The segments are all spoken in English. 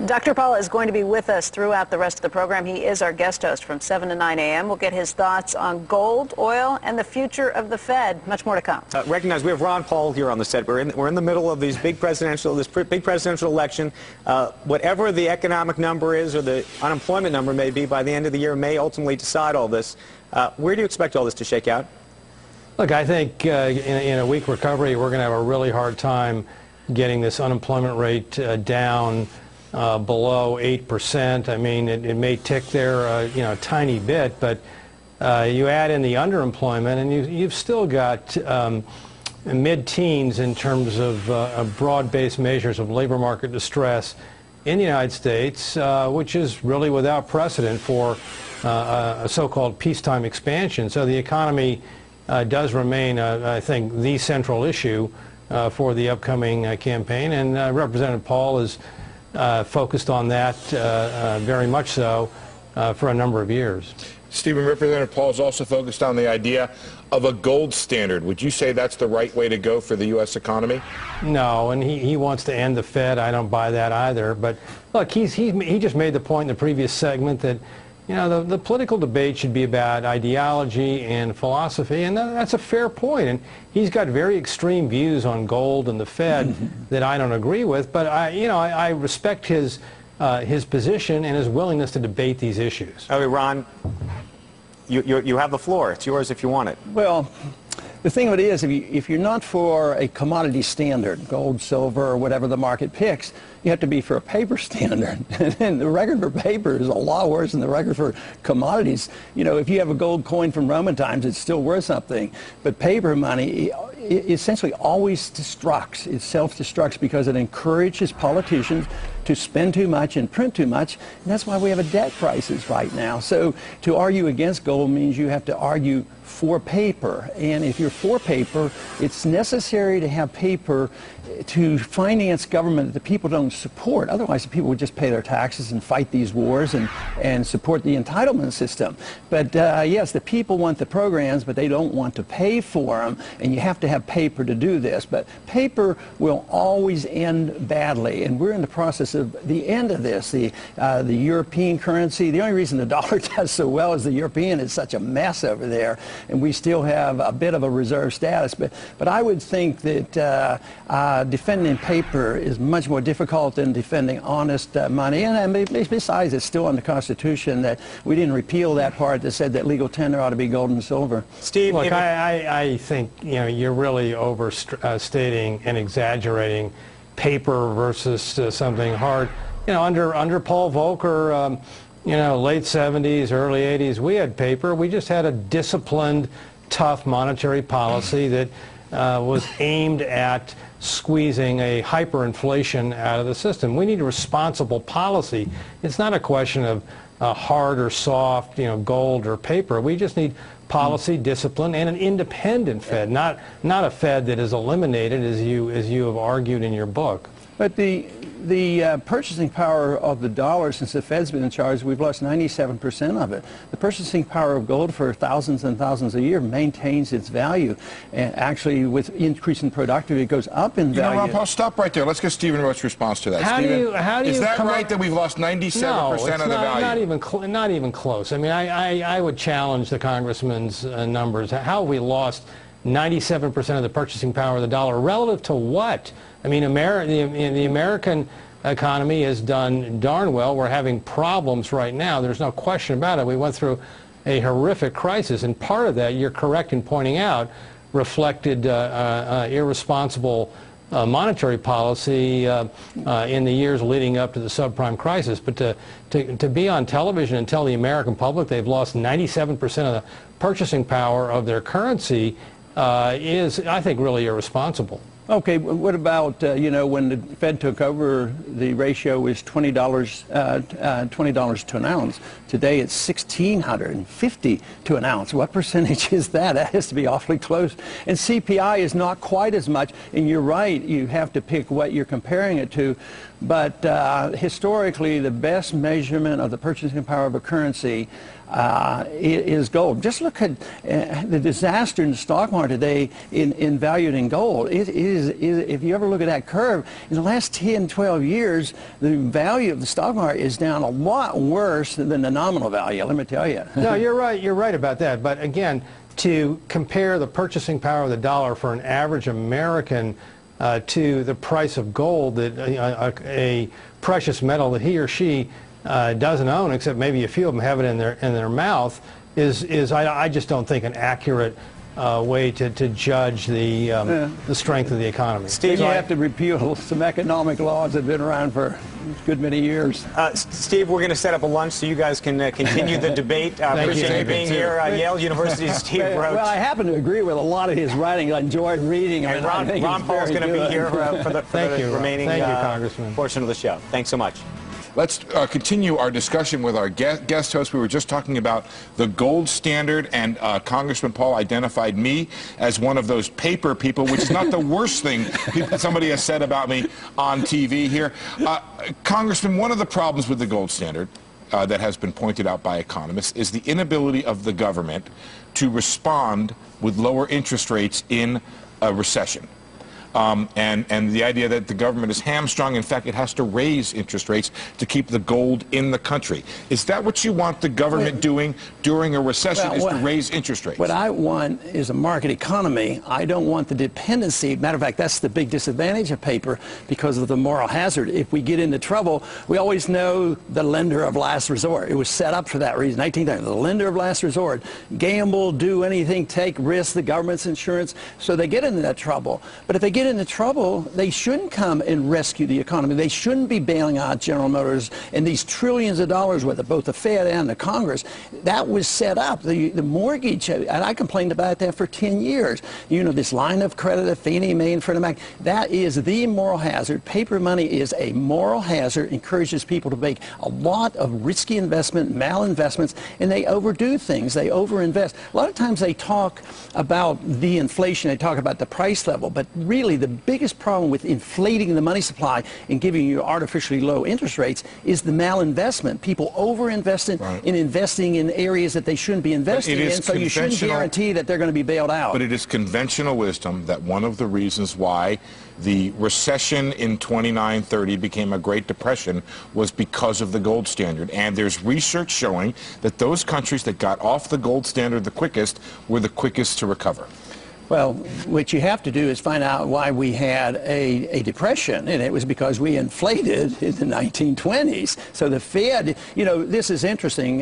Dr. Paul is going to be with us throughout the rest of the program. He is our guest host from 7 to 9 a.m. We'll get his thoughts on gold, oil, and the future of the Fed. Much more to come. Recognize we have Ron Paul here on the set. We're in the middle of this big presidential election. Whatever the economic number is or the unemployment number may be by the end of the year may ultimately decide all this. Where do you expect all this to shake out? Look, I think in a weak recovery, we're going to have a really hard time getting this unemployment rate down below 8%. I mean, it may tick there, a tiny bit, but you add in the underemployment, and you've still got mid-teens in terms of broad-based measures of labor market distress in the United States, which is really without precedent for a so-called peacetime expansion. So the economy does remain, I think, the central issue for the upcoming campaign, and Representative Paul is focused on that very much so for a number of years. Stephen, Representative Paul is also focused on the idea of a gold standard. Would you say that's the right way to go for the U.S. economy? No, and he wants to end the Fed. I don't buy that either. But look, he just made the point in the previous segment that the political debate should be about ideology and philosophy, and that's a fair point. And he's got very extreme views on gold and the Fed that I don't agree with. But I respect his position and his willingness to debate these issues. Okay, Ron, you have the floor. It's yours if you want it. Well, the thing of it is, if you're not for a commodity standard, gold, silver, or whatever the market picks, you have to be for a paper standard. And the record for paper is a lot worse than the record for commodities. If you have a gold coin from Roman times, it's still worth something. But paper money essentially always destructs. It self-destructs because it encourages politicians to spend too much and print too much, and that's why we have a debt crisis right now. So to argue against gold means you have to argue for paper, and if you're for paper, it's necessary to have paper to finance government that the people don't support. Otherwise, the people would just pay their taxes and fight these wars and support the entitlement system. But yes, the people want the programs, but they don't want to pay for them, and you have to have paper to do this. But paper will always end badly, and we're in the process of the end of this. The European currency, the only reason the dollar does so well is the European is such a mess over there, and we still have a bit of a reserve status. But I would think that defending paper is much more difficult than defending honest money. And besides, it's still in the Constitution that we didn't repeal that part that said that legal tender ought to be gold and silver. Steve, look, I think you're really overstating and exaggerating paper versus something hard. Under Paul Volcker, late 70s, early 80s, we had paper. We just had a disciplined, tough monetary policy that was aimed at squeezing a hyperinflation out of the system. We need a responsible policy. It's not a question of hard or soft, gold or paper. We just need policy, discipline, and an independent Fed, not a Fed that is eliminated, as you have argued in your book. But the purchasing power of the dollar, since the Fed's been in charge, we've lost 97% of it. The purchasing power of gold for thousands and thousands a year maintains its value. And actually, with increase in productivity, it goes up in value. Ron Paul, stop right there. Let's get Stephen Roach's response to that. How do you is that right that we've lost 97% of the value? Not even close. I mean, I would challenge the congressman's numbers. How have we lost 97% of the purchasing power of the dollar relative to what? I mean, the American economy has done darn well. We're having problems right now. There's no question about it. We went through a horrific crisis, and part of that, you're correct in pointing out, reflected irresponsible monetary policy in the years leading up to the subprime crisis. But to be on television and tell the American public they've lost 97% of the purchasing power of their currency is, I think, really irresponsible. Okay, what about, when the Fed took over, the ratio was $20 to an ounce. Today it's $1,650 to an ounce. What percentage is that? That has to be awfully close. And CPI is not quite as much. And you're right, you have to pick what you're comparing it to. But historically, the best measurement of the purchasing power of a currency is gold. Just look at the disaster in the stock market today in valued in gold. It is, if you ever look at that curve, in the last 10, 12 years, the value of the stock market is down a lot worse than the nominal value, let me tell you. No, you're right about that. But again, to compare the purchasing power of the dollar for an average American to the price of gold, that a precious metal that he or she doesn't own, except maybe a few of them have it in their mouth, is I just don't think an accurate way to judge the strength of the economy. Steve, you have to repeal some economic laws that have been around for a good many years. Steve, we're going to set up a lunch so you guys can continue the debate. Appreciate you being here. Yale University's Steve Roach. Well, I happen to agree with a lot of his writing. I enjoyed reading him. And Ron Paul's going to be here for the remaining Congressman. portion of the show. Thanks so much. Let's continue our discussion with our guest host. We were just talking about the gold standard, and Congressman Paul identified me as one of those paper people, which is not the worst thing somebody has said about me on TV here. Congressman, one of the problems with the gold standard that has been pointed out by economists is the inability of the government to respond with lower interest rates in a recession. And the idea that the government is hamstrung. In fact, it has to raise interest rates to keep the gold in the country. Is that what you want the government doing during a recession, is to raise interest rates? What I want is a market economy. I don't want the dependency. Matter of fact, that's the big disadvantage of paper because of the moral hazard. If we get into trouble, we always know the lender of last resort. It was set up for that reason. 1990, the lender of last resort. Gamble, do anything, take risks, the government's insurance. So they get into that trouble. But if they get into trouble, they shouldn't come and rescue the economy. They shouldn't be bailing out General Motors and these trillions of dollars with both the Fed and the Congress. That was set up. The mortgage, and I complained about that for 10 years. You know, this line of credit of Fannie Mae and Freddie Mac, that is the moral hazard. Paper money is a moral hazard, encourages people to make a lot of risky investment, malinvestments, and they overdo things. They overinvest. A lot of times they talk about the inflation, they talk about the price level, but really the biggest problem with inflating the money supply and giving you artificially low interest rates is the malinvestment. People overinvest in investing in areas that they shouldn't be investing in, so you shouldn't guarantee that they're going to be bailed out. But it is conventional wisdom that one of the reasons why the recession in 29-30 became a Great Depression was because of the gold standard. And there's research showing that those countries that got off the gold standard the quickest were the quickest to recover. Well, what you have to do is find out why we had a depression, and it was because we inflated in the 1920s. So the Fed, you know, this is interesting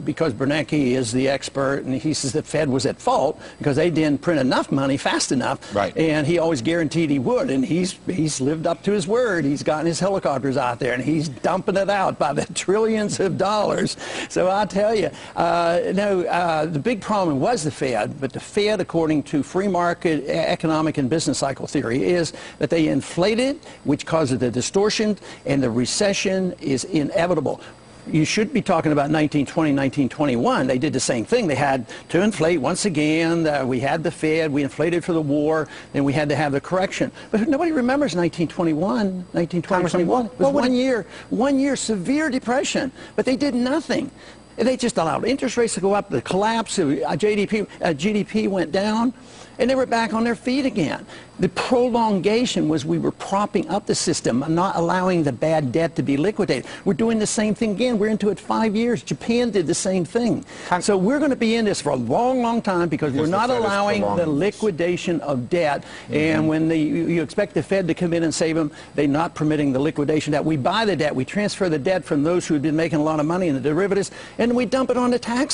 because Bernanke is the expert, and he says the Fed was at fault because they didn't print enough money fast enough, and he always guaranteed he would, and he's lived up to his word. He's gotten his helicopters out there, and he's dumping it out by the trillions of dollars. So I tell you, the big problem was the Fed, but the Fed, according to free market economic and business cycle theory, is that they inflated, which causes the distortion, and the recession is inevitable. You should be talking about 1920, 1921. They did the same thing. They had to inflate once again. We had the Fed. We inflated for the war. Then we had to have the correction. But nobody remembers 1921, 1921. It was 1 year severe depression. But they did nothing. They just allowed interest rates to go up, the collapse, GDP went down, and they were back on their feet again. The prolongation was we were propping up the system, not allowing the bad debt to be liquidated. We're doing the same thing again. We're into it 5 years. Japan did the same thing. So we're going to be in this for a long, long time because we're not allowing the liquidation of debt. And when you expect the Fed to come in and save them, they're not permitting the liquidation of debt. We buy the debt. We transfer the debt from those who have been making a lot of money in the derivatives, and we dump it on the taxpayers.